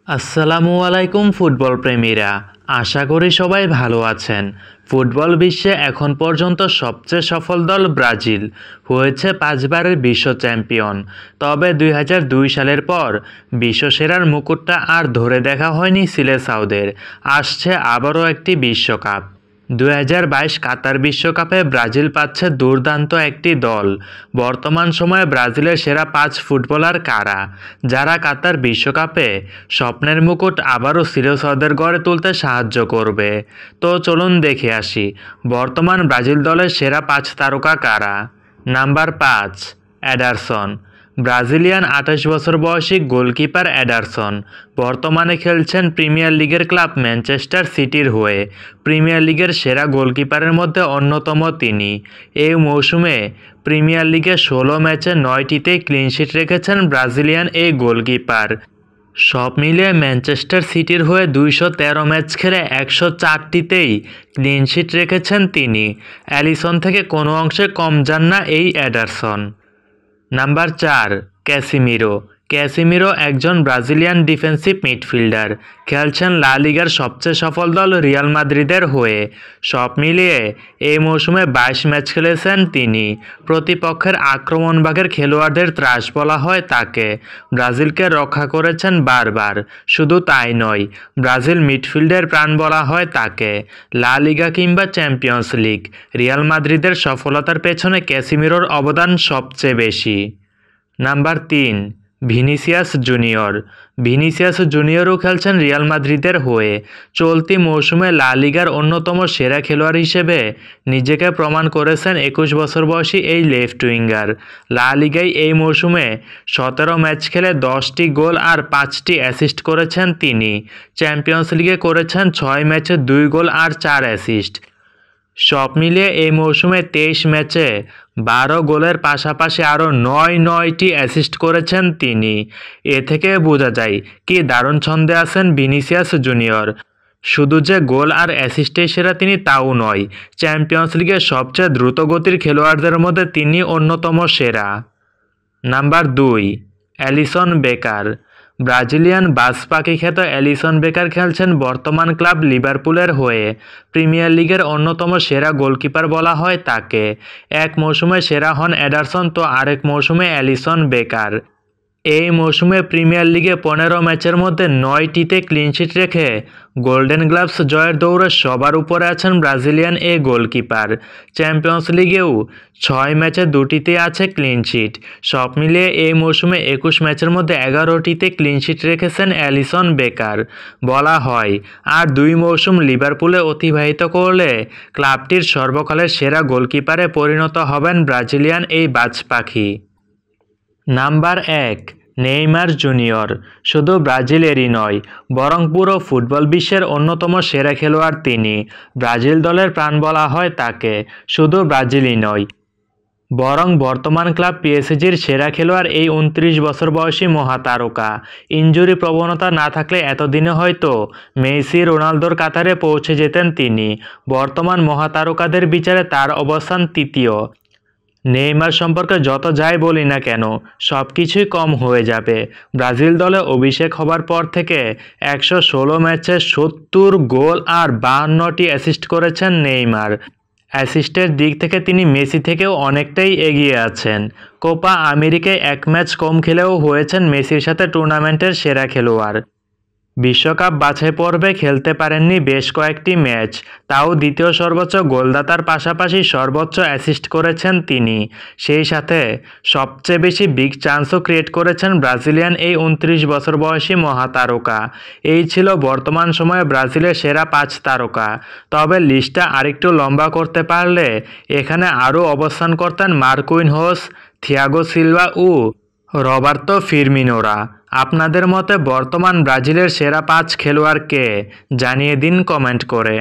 আসসালামু আলাইকুম ফুটবল প্রেমীরা, আশা করি সবাই ভালো আছেন। ফুটবল বিশ্বে এখন পর্যন্ত সবচেয়ে সফল দল ব্রাজিল, হয়েছে 5বারের বিশ্ব চ্যাম্পিয়ন। তবে 2002 সালের পর বিশ্বসেরার মুকুটটা আর ধরে দেখা হয়নি সিলেসাওদের। আসছে আবারও একটি বিশ্বকাপ। 2022 কাতার বিশ্বকাপে ব্রাজিল পাচ্ছে দুর্দান্ত একটি দল। বর্তমান সময়ে ব্রাজিলের সেরা 5 ফুটবলার কারা, যারা কাতার বিশ্বকাপে স্বপ্নের মুকুট আবারও সিলেসাওদের গড়ে তুলতে সাহায্য করবে? তো চলুন দেখে আসি বর্তমান ব্রাজিল দলের সেরা 5 তারকা কারা। Number 5, Ederson. ব্রাজিলিয়ান 28 বছর বয়সী গোলকিপার এডারসন বর্তমানে খেলছেন প্রিমিয়ার লিগের ক্লাব ম্যানচেস্টার সিটির হয়ে। প্রিমিয়ার লিগের সেরা গোলকিপারের মধ্যে অন্যতম তিনি। এই মৌসুমে প্রিমিয়ার লিগে 16 ম্যাচে 9টিতেই ক্লিনশিট রেখেছেন ব্রাজিলিয়ান এই গোলকিপার। সব মিলিয়ে ম্যানচেস্টার সিটির হয়ে 213 ম্যাচ খেলে 104টিতেই ক্লিনশিট রেখেছেন তিনি। অ্যালিসন থেকে কোনো অংশে কম যান না এই এডারসন। Number 4, Casemiro. ক্যাসিমিরো একজন ব্রাজিলিয়ান ডিফেন্সিভ মিডফিল্ডার, খেলছেন লা লিগার সবচেয়ে সফল দল রিয়াল মাদ্রিদের হয়ে। সব মিলিয়ে এই মৌসুমে 22 ম্যাচ খেলেছেন তিনি। প্রতিপক্ষের আক্রমণভাগের খেলোয়াড়দের ত্রাস বলা হয় তাকে। ব্রাজিলকে রক্ষা করেছেন বারবার। শুধু তাই নয়, ব্রাজিল মিডফিল্ডের প্রাণ বলা হয় তাকে। লা লিগা কিংবা চ্যাম্পিয়ন্স লিগ, রিয়াল মাদ্রিদের সফলতার পেছনে ক্যাসিমিরোর অবদান সবচেয়ে বেশি। Number 3, Vinicius junior. ভিনিসিয়াস জুনিয়রও খেলছেন রিয়াল মাদ্রিদের হয়ে। চলতি মৌসুমে লা লিগার অন্যতম সেরা খেলোয়াড় হিসেবে নিজেকে প্রমাণ করেছেন 21 বছর বয়সী এই লেফট উইঙ্গার। লা লিগায় এই মৌসুমে 17 ম্যাচ খেলে 10টি গোল আর 5টি অ্যাসিস্ট করেছেন তিনি। চ্যাম্পিয়ন্স লিগে করেছেন 6 ম্যাচে 2 গোল আর 4 অ্যাসিস্ট। সব মিলিয়ে এই মৌসুমে 23 ম্যাচে 12 গোলের পাশাপাশি আরও 9টি অ্যাসিস্ট করেছেন তিনি। এ থেকে বোঝা যায় কি দারুণ ছন্দে আছেন ভিনিসিয়াস জুনিয়র। শুধু যে গোল আর অ্যাসিস্টেই সেরা তিনি তাও নয়, চ্যাম্পিয়ন্স লিগের সবচেয়ে দ্রুতগতির খেলোয়াড়দের মধ্যে তিনি অন্যতম সেরা। Number 2, Alisson Becker. ব্রাজিলিয়ান বাজ পাখি খ্যাত অ্যালিসন বেকার খেলছেন বর্তমান ক্লাব লিভারপুলের হয়ে। প্রিমিয়ার লিগের অন্যতম সেরা গোলকিপার বলা হয় তাকে। এক মৌসুমে সেরা হন এডারসন, তো আরেক মৌসুমে অ্যালিসন বেকার। এই মৌসুমে প্রিমিয়ার লিগে 15 ম্যাচের মধ্যে 9টিতে ক্লিনশিট রেখে গোল্ডেন গ্লাভস জয়ের দৌড়ে সবার উপরে আছেন ব্রাজিলিয়ান এই গোলকিপার। চ্যাম্পিয়ন্স লিগেও 6 ম্যাচে 2টিতে আছে ক্লিনশিট। সব মিলিয়ে এই মৌসুমে 21 ম্যাচের মধ্যে 11টিতে ক্লিনশিট রেখেছেন অ্যালিসন বেকার। বলা হয় আর 2 মৌসুম লিভারপুলে অতিবাহিত করলে ক্লাবটির সর্বকালের সেরা গোলকিপারে পরিণত হবেন ব্রাজিলিয়ান এই বাজ পাখি। Number 1, Neymar junior. শুধু ব্রাজিলেরই নয়, বরং পুরো ফুটবল বিশ্বের অন্যতম সেরা খেলোয়াড় তিনি। ব্রাজিল দলের প্রাণ বলা হয় তাকে। শুধু ব্রাজিলই নয়, বরং বর্তমান ক্লাব পিএসজির সেরা খেলোয়াড় এই 29 বছর বয়সী মহাতারকা। ইনজুরি প্রবণতা না থাকলে এতদিনে হয়তো মেসি রোনালদোর কাতারে পৌঁছে যেতেন তিনি। বর্তমান মহাতারকাদের বিচারে তার অবস্থান তৃতীয়। নেইমার সম্পর্কে যত যাই বলি না কেন, সব কিছুই কম হয়ে যাবে। ব্রাজিল দলে অভিষেক হবার পর থেকে 116 ম্যাচে 70 গোল আর 52টি অ্যাসিস্ট করেছেন নেইমার। অ্যাসিস্টের দিক থেকে তিনি মেসি থেকেও অনেকটাই এগিয়ে আছেন। কোপা আমেরিকায় 1 ম্যাচ কম খেলেও হয়েছেন মেসির সাথে টুর্নামেন্টের সেরা খেলোয়াড়। বিশ্বকাপ বাছাই পর্বে খেলতে পারেননি বেশ কয়েকটি ম্যাচ, তাও দ্বিতীয় সর্বোচ্চ গোলদাতার পাশাপাশি সর্বোচ্চ অ্যাসিস্ট করেছেন তিনি। সেই সাথে সবচেয়ে বেশি বিগ চান্সও ক্রিয়েট করেছেন ব্রাজিলিয়ান এই 29 বছর বয়সী মহাতারকা। এই ছিল বর্তমান সময়ে ব্রাজিলের সেরা 5 তারকা। তবে লিস্টটা আরেকটু লম্বা করতে পারলে এখানে আরও অবস্থান করতেন মার্কুইনহোস, থিয়াগো সিলভা ও রবার্তো ফিরমিনোরা। আপনাদের মতে বর্তমান ব্রাজিলের সেরা 5 খেলোয়াড় কে? জানিয়ে দিন কমেন্ট করে।